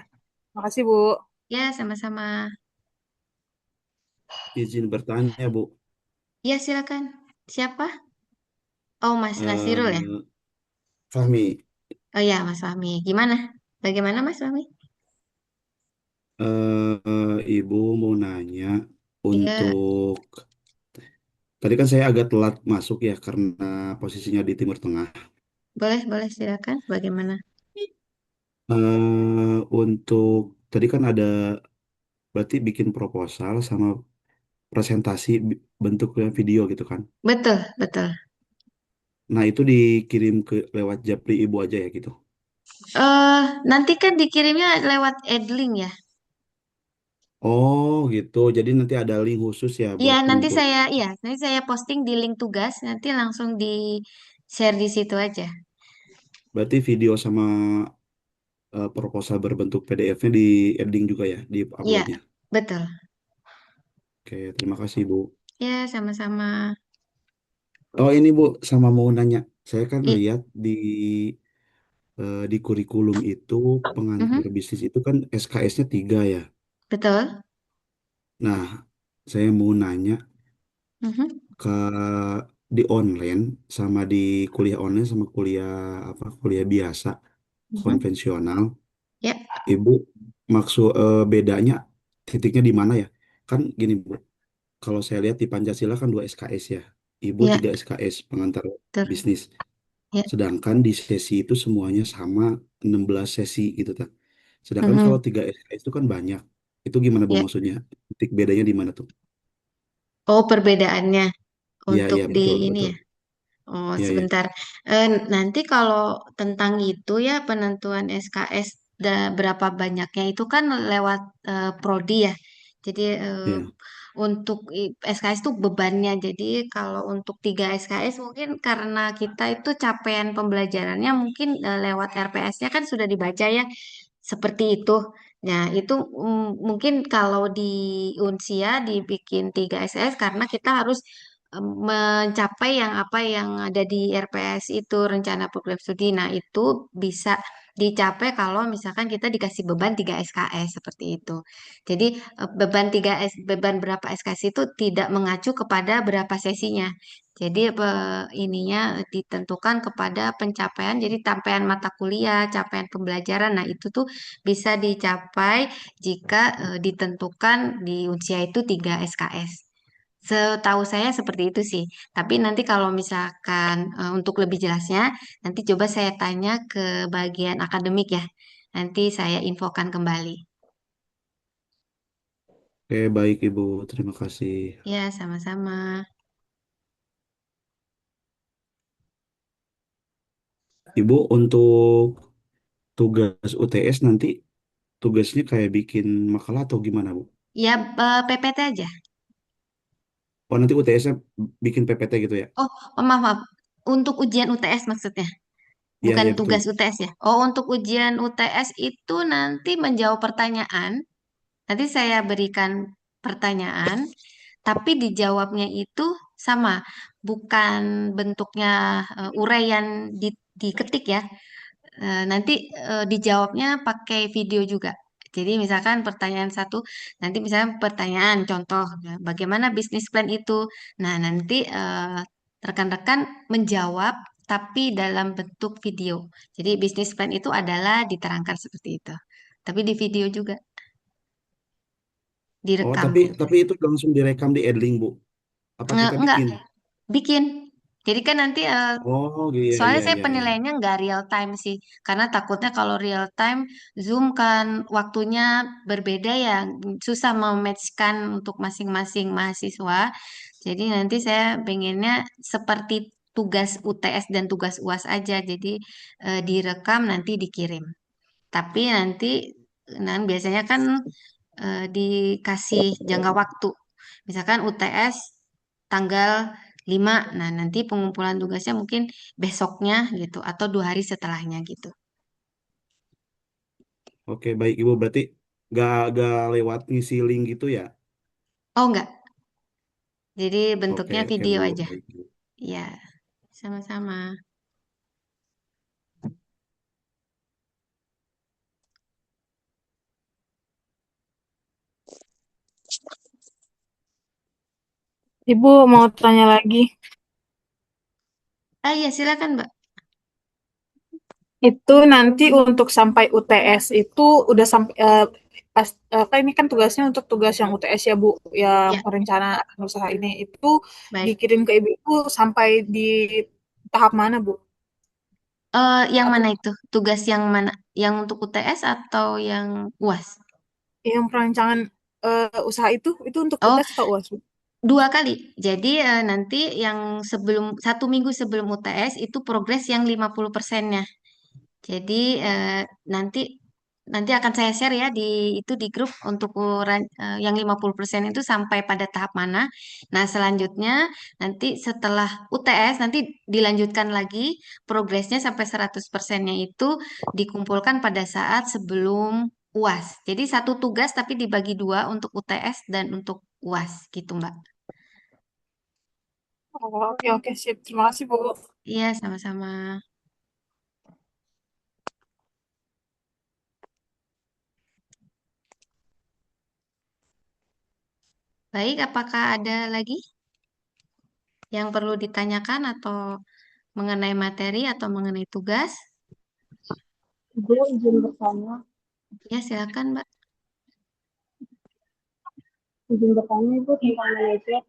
makasih Bu. ya sama-sama Izin bertanya, Bu. ya silakan siapa oh Mas Nasirul ya Eh, Fahmi, oh ya Mas Fahmi gimana bagaimana Mas Fahmi. Ibu mau nanya Iya, untuk tadi kan saya agak telat masuk ya karena posisinya di Timur Tengah. boleh silakan. Bagaimana? Untuk tadi kan ada berarti bikin proposal sama presentasi bentuknya video gitu kan. Betul, betul. Nah, itu dikirim ke lewat Japri Ibu aja ya gitu. Nanti kan dikirimnya lewat Edlink ya. Oh, gitu. Jadi nanti ada link khusus ya Iya, buat pengumpul. nanti saya posting di link tugas, nanti langsung di share di situ aja. Berarti video sama proposal berbentuk PDF-nya di editing juga ya, di Iya, uploadnya. betul. Oke, terima kasih Bu. Ya, sama-sama. Oh ini Bu, sama mau nanya. Saya kan Ih, lihat di kurikulum itu pengantar mhm, bisnis itu kan SKS-nya 3 ya. betul. Nah, saya mau nanya Mhm, ke di online sama di kuliah online sama kuliah apa kuliah biasa mhm. konvensional. Ya, Ibu maksud bedanya titiknya di mana ya? Kan gini Bu, kalau saya lihat di Pancasila kan 2 SKS ya. Ibu ya, 3 SKS pengantar betul. bisnis. Ya, Sedangkan di sesi itu semuanya sama 16 sesi gitu kan. Sedangkan kalau mhm, 3 SKS itu kan banyak. Itu gimana Bu ya. maksudnya? Titik bedanya di mana tuh? Oh, perbedaannya Iya, untuk iya di betul, ini betul. ya. Oh, Iya, iya. sebentar. Nanti kalau tentang itu ya penentuan SKS berapa banyaknya itu kan lewat prodi ya. Jadi Iya, untuk SKS itu bebannya. Jadi kalau untuk 3 SKS mungkin karena kita itu capaian pembelajarannya mungkin lewat RPS-nya kan sudah dibaca ya seperti itu. Nah, itu mungkin kalau di Unsia dibikin 3 SKS karena kita harus mencapai yang apa yang ada di RPS itu rencana program studi. Nah, itu bisa dicapai kalau misalkan kita dikasih beban 3 SKS seperti itu. Jadi beban berapa SKS itu tidak mengacu kepada berapa sesinya. Jadi ininya ditentukan kepada pencapaian jadi capaian mata kuliah, capaian pembelajaran. Nah, itu tuh bisa dicapai jika ditentukan di usia itu 3 SKS. Setahu saya seperti itu sih. Tapi nanti kalau misalkan untuk lebih jelasnya, nanti coba saya tanya ke bagian akademik ya. Nanti saya infokan kembali. oke baik Ibu, terima kasih. Ya, sama-sama. Ibu untuk tugas UTS nanti tugasnya kayak bikin makalah atau gimana, Bu? Ya, PPT aja. Oh, nanti UTS-nya bikin PPT gitu ya? Maaf, maaf. Untuk ujian UTS maksudnya, Iya, bukan iya betul. tugas UTS ya. Oh, untuk ujian UTS itu nanti menjawab pertanyaan. Nanti saya berikan pertanyaan, tapi dijawabnya itu sama, bukan bentuknya uraian diketik ya. Nanti dijawabnya pakai video juga. Jadi misalkan pertanyaan satu, nanti misalnya pertanyaan contoh, ya, bagaimana bisnis plan itu? Nah, nanti rekan-rekan menjawab tapi dalam bentuk video. Jadi bisnis plan itu adalah diterangkan seperti itu. Tapi di video juga, Oh, direkam. tapi itu langsung direkam di Edling, Bu. Apa kita Enggak, bikin? bikin. Jadi kan nanti Oh, iya, soalnya iya, saya iya, iya. penilaiannya nggak real time sih, karena takutnya kalau real time Zoom kan waktunya berbeda ya, susah mematchkan untuk masing-masing mahasiswa. Jadi nanti saya pengennya seperti tugas UTS dan tugas UAS aja, jadi direkam nanti dikirim. Tapi nanti, nah biasanya kan dikasih jangka waktu. Misalkan UTS tanggal 5, nah nanti pengumpulan tugasnya mungkin besoknya gitu atau 2 hari setelahnya gitu. Oke, baik Ibu. Berarti gak lewat ngisi link gitu ya? Oh enggak, jadi Oke, bentuknya oke video Bu. aja. Baik, Bu. Ya, sama-sama. Ibu mau tanya lagi. Iya silakan Mbak. Itu nanti untuk sampai UTS itu udah sampai pas kan ini kan tugasnya untuk tugas yang UTS ya Bu, yang Ya, perencanaan usaha ini itu baik. dikirim ke Ibu itu sampai di tahap mana Bu? Yang Atau mana itu? Tugas yang mana? Yang untuk UTS atau yang UAS? yang perancangan usaha itu untuk Oh, UTS atau UAS Bu? 2 kali. Jadi nanti yang 1 minggu sebelum UTS itu progres yang 50%-nya. Jadi nanti nanti akan saya share ya di grup untuk yang 50% itu sampai pada tahap mana. Nah, selanjutnya nanti setelah UTS nanti dilanjutkan lagi progresnya sampai 100%-nya itu dikumpulkan pada saat sebelum UAS. Jadi satu tugas tapi dibagi dua untuk UTS dan untuk UAS gitu, Mbak. Oh, oke oke sip. Terima kasih Bu. Iya, sama-sama. Baik, apakah ada lagi yang perlu ditanyakan atau mengenai materi atau mengenai tugas? Ibu izin bertanya, Ya, silakan, Mbak. Ibu tentang manajer.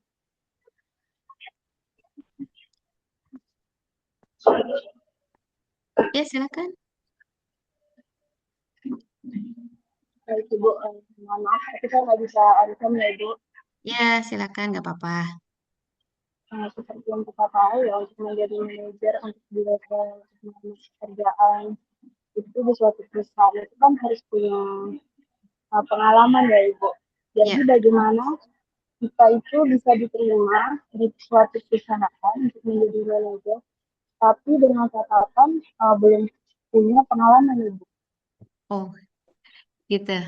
Ya, silakan. Baik Ibu, mohon maaf, kita nggak bisa rekam ya Ibu. Ya, silakan, nggak apa-apa. Seperti yang kita tahu ya, untuk menjadi manajer untuk di level pekerjaan itu di suatu perusahaan itu kan harus punya pengalaman ya Ibu. Jadi Ya, bagaimana kita itu bisa diterima di suatu perusahaan untuk menjadi manajer, tapi dengan catatan belum punya pengalaman Ibu. oh, gitu.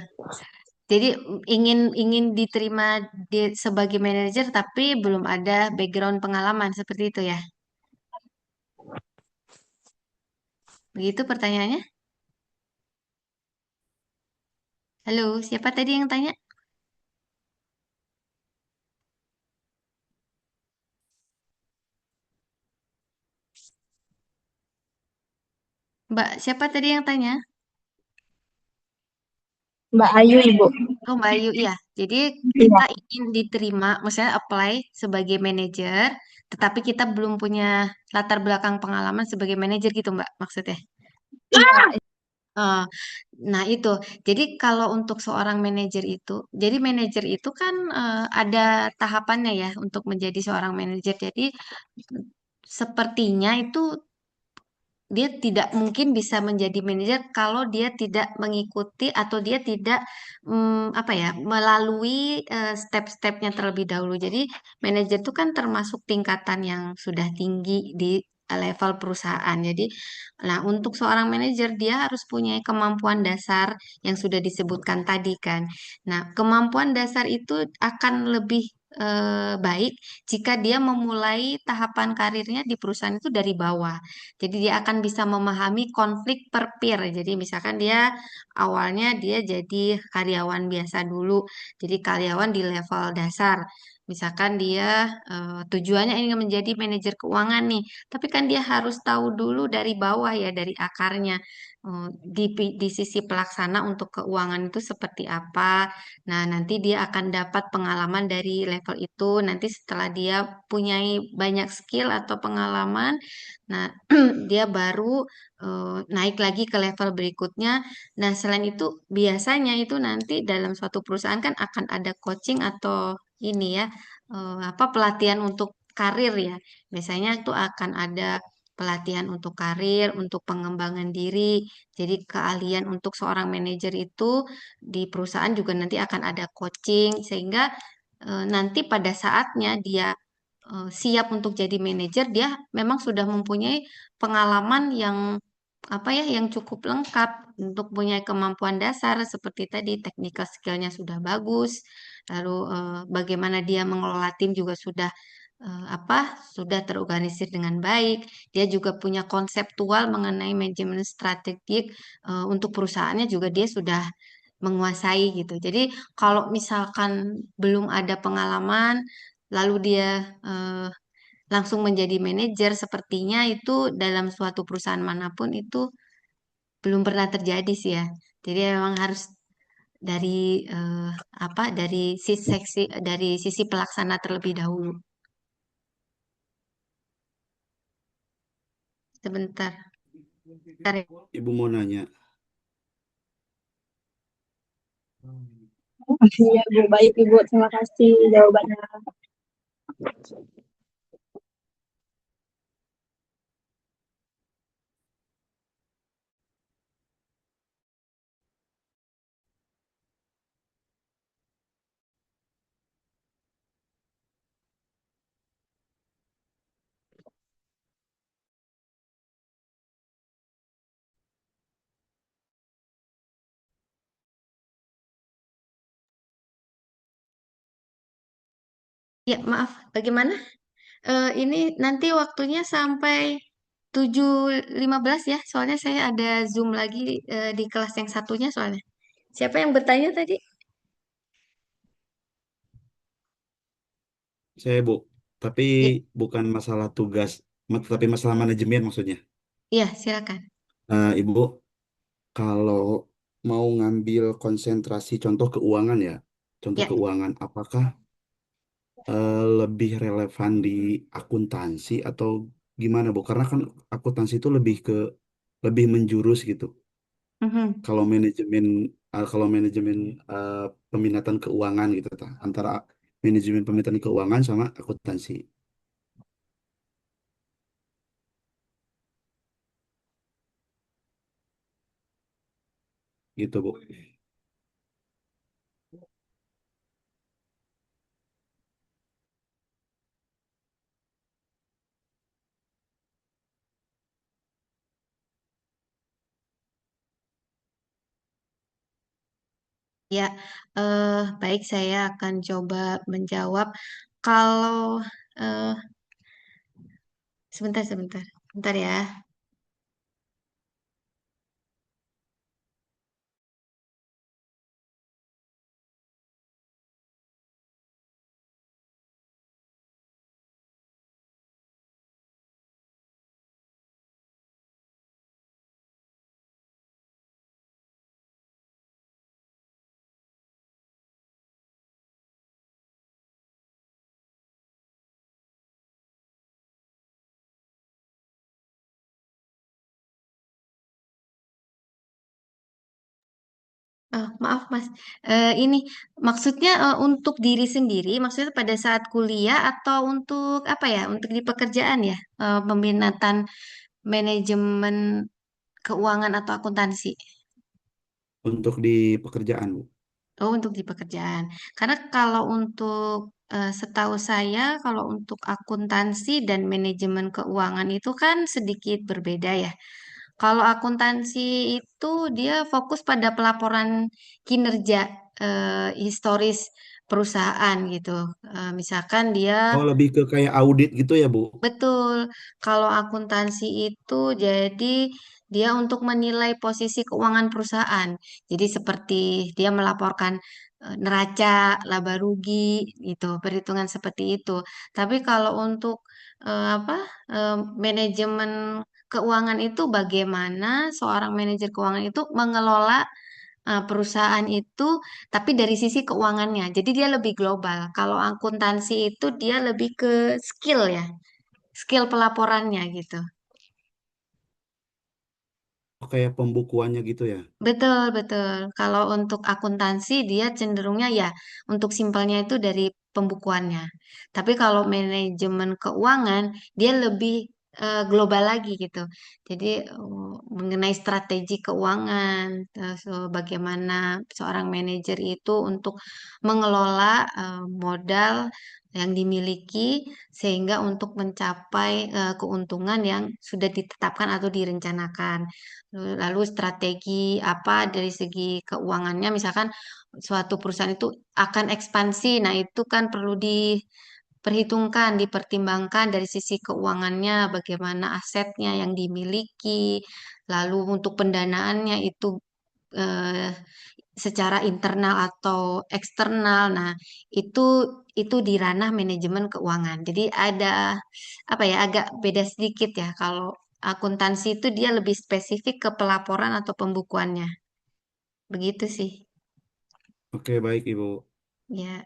Jadi ingin ingin diterima sebagai manajer tapi belum ada background pengalaman seperti itu ya. Begitu pertanyaannya? Halo, siapa tadi yang tanya? Mbak, siapa tadi yang tanya? Mbak Ayu Ibu. Oh, Mbak Ayu, iya. Jadi Iya. kita ingin diterima, maksudnya apply sebagai manajer, tetapi kita belum punya latar belakang pengalaman sebagai manajer gitu, Mbak, maksudnya. Iya. Eh, nah, itu. Jadi kalau untuk seorang manajer itu, jadi manajer itu kan ada tahapannya ya untuk menjadi seorang manajer. Jadi sepertinya itu dia tidak mungkin bisa menjadi manajer kalau dia tidak mengikuti atau dia tidak apa ya melalui step-stepnya terlebih dahulu. Jadi manajer itu kan termasuk tingkatan yang sudah tinggi di level perusahaan. Jadi, nah untuk seorang manajer dia harus punya kemampuan dasar yang sudah disebutkan tadi kan. Nah, kemampuan dasar itu akan lebih baik jika dia memulai tahapan karirnya di perusahaan itu dari bawah. Jadi dia akan bisa memahami konflik per peer. Jadi misalkan dia awalnya dia jadi karyawan biasa dulu. Jadi karyawan di level dasar. Misalkan dia tujuannya ingin menjadi manajer keuangan nih, tapi kan dia harus tahu dulu dari bawah ya, dari akarnya. Di sisi pelaksana untuk keuangan itu seperti apa. Nah, nanti dia akan dapat pengalaman dari level itu. Nanti setelah dia punyai banyak skill atau pengalaman, nah dia baru naik lagi ke level berikutnya. Nah, selain itu biasanya itu nanti dalam suatu perusahaan kan akan ada coaching atau ini ya, apa pelatihan untuk karir ya. Biasanya itu akan ada pelatihan untuk karir, untuk pengembangan diri. Jadi keahlian untuk seorang manajer itu di perusahaan juga nanti akan ada coaching sehingga nanti pada saatnya dia siap untuk jadi manajer, dia memang sudah mempunyai pengalaman yang apa ya, yang cukup lengkap untuk punya kemampuan dasar seperti tadi technical skill-nya sudah bagus, lalu bagaimana dia mengelola tim juga sudah apa, sudah terorganisir dengan baik. Dia juga punya konseptual mengenai manajemen strategik untuk perusahaannya juga dia sudah menguasai gitu. Jadi kalau misalkan belum ada pengalaman, lalu dia langsung menjadi manajer, sepertinya itu dalam suatu perusahaan manapun itu belum pernah terjadi sih ya. Jadi memang harus dari apa dari sisi pelaksana terlebih dahulu. Sebentar. Bentar ya. Ibu mau nanya. Iya, Bu. Baik, Ibu. Terima kasih jawabannya. Ya, maaf, bagaimana? Ini nanti waktunya sampai 7:15 ya, soalnya saya ada Zoom lagi di kelas yang satunya soalnya. Siapa yang bertanya tadi? Saya Bu, tapi Ya, bukan masalah tugas, tapi masalah manajemen maksudnya. iya, silakan. Ibu, kalau mau ngambil konsentrasi contoh keuangan ya, contoh Ya. keuangan, apakah lebih relevan di akuntansi atau gimana Bu? Karena kan akuntansi itu lebih menjurus gitu. Mhm. Kalau manajemen eh, peminatan keuangan gitu, antara manajemen peminatan keuangan sama akuntansi gitu Bu. Ya, baik saya akan coba menjawab. Kalau eh, sebentar, sebentar, sebentar ya. Maaf Mas, ini maksudnya untuk diri sendiri, maksudnya pada saat kuliah atau untuk apa ya? Untuk di pekerjaan ya, peminatan manajemen keuangan atau akuntansi? Untuk di pekerjaan, Bu. Oh, untuk di pekerjaan. Karena kalau untuk setahu saya, kalau untuk akuntansi dan manajemen keuangan itu kan sedikit berbeda ya. Kalau akuntansi itu dia fokus pada pelaporan kinerja historis perusahaan gitu. Misalkan dia Oh, lebih ke kayak audit gitu ya, Bu? betul, kalau akuntansi itu jadi dia untuk menilai posisi keuangan perusahaan. Jadi seperti dia melaporkan neraca, laba rugi gitu, perhitungan seperti itu. Tapi kalau untuk apa manajemen keuangan itu bagaimana seorang manajer keuangan itu mengelola perusahaan itu, tapi dari sisi keuangannya. Jadi dia lebih global. Kalau akuntansi itu dia lebih ke skill ya, skill pelaporannya gitu. Oh, kayak pembukuannya gitu ya? Betul, betul. Kalau untuk akuntansi dia cenderungnya ya untuk simpelnya itu dari pembukuannya. Tapi kalau manajemen keuangan dia lebih global lagi gitu. Jadi mengenai strategi keuangan, terus bagaimana seorang manajer itu untuk mengelola modal yang dimiliki sehingga untuk mencapai keuntungan yang sudah ditetapkan atau direncanakan. Lalu strategi apa dari segi keuangannya, misalkan suatu perusahaan itu akan ekspansi, nah itu kan perlu diperhitungkan, dipertimbangkan dari sisi keuangannya, bagaimana asetnya yang dimiliki, lalu untuk pendanaannya itu eh, secara internal atau eksternal. Nah, itu itu di ranah manajemen keuangan. Jadi ada apa ya agak beda sedikit ya kalau akuntansi itu dia lebih spesifik ke pelaporan atau pembukuannya. Begitu sih. Oke, baik, Ibu. Ya,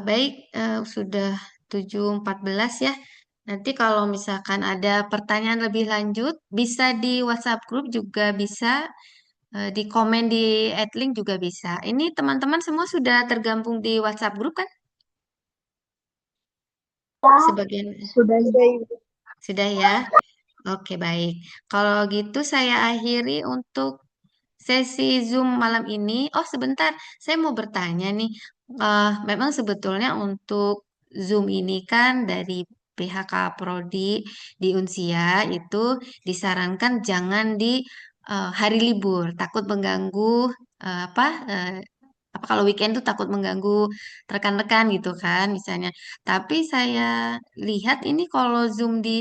baik sudah 7.14 ya. Nanti kalau misalkan ada pertanyaan lebih lanjut, bisa di WhatsApp group juga bisa, di komen di @link juga bisa. Ini teman-teman semua sudah tergabung di WhatsApp group kan? Sebagian Sudah sudah ya. Oke, baik. Kalau gitu saya akhiri untuk sesi Zoom malam ini. Oh, sebentar. Saya mau bertanya nih. Memang sebetulnya untuk Zoom ini kan dari PHK Prodi di Unsia itu disarankan jangan di hari libur, takut mengganggu apa apa kalau weekend tuh takut mengganggu rekan-rekan gitu kan misalnya. Tapi saya lihat ini kalau Zoom di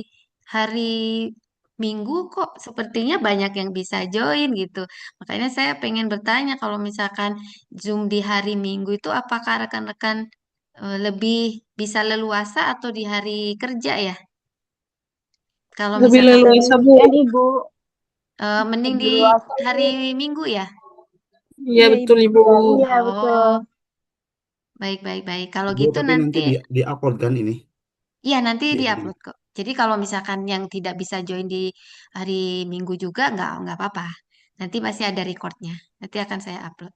hari Minggu kok sepertinya banyak yang bisa join gitu. Makanya saya pengen bertanya kalau misalkan Zoom di hari Minggu itu apakah rekan-rekan lebih bisa leluasa atau di hari kerja ya? Kalau Lebih misalkan ke leluasa, Bu. weekend Ibu, mending lebih di luas hari Ibu. Minggu ya? Iya, Iya betul, Ibu, Ibu. iya betul. Oh, baik baik baik. Kalau Bu, gitu tapi nanti nanti di-upload kan ini? iya nanti Di diupload kok. Jadi kalau misalkan yang tidak bisa join di hari Minggu juga nggak apa-apa. Nanti masih ada recordnya. Nanti akan saya upload.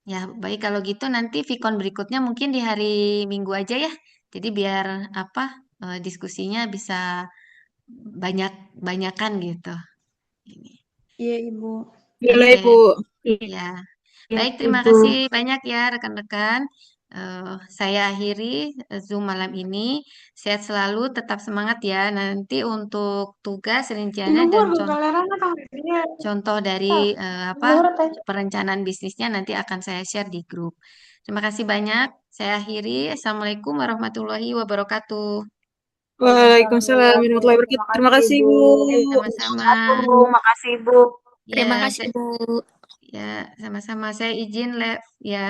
Ya, baik kalau gitu nanti Vicon berikutnya mungkin di hari Minggu aja ya. Jadi biar apa diskusinya bisa banyak banyakan gitu. Ini. Iya Ibu. Boleh, Oke, Ibu. ya. Iya Baik, terima Ibu. kasih banyak ya rekan-rekan. Saya akhiri Zoom malam ini. Sehat selalu, tetap semangat ya. Nanti untuk tugas rinciannya Ibu dan harus toleran kan dia. contoh dari apa Menurut saya. perencanaan bisnisnya nanti akan saya share di grup. Terima kasih banyak. Saya akhiri. Assalamualaikum warahmatullahi wabarakatuh. Waalaikumsalam Waalaikumsalam warahmatullahi warahmatullahi wabarakatuh. wabarakatuh. Terima Terima kasih kasih, Ibu. Ibu. Sama-sama. Makasih Ibu. Ya, Terima kasih, saya, Bu. ya sama-sama. Saya izin, ya.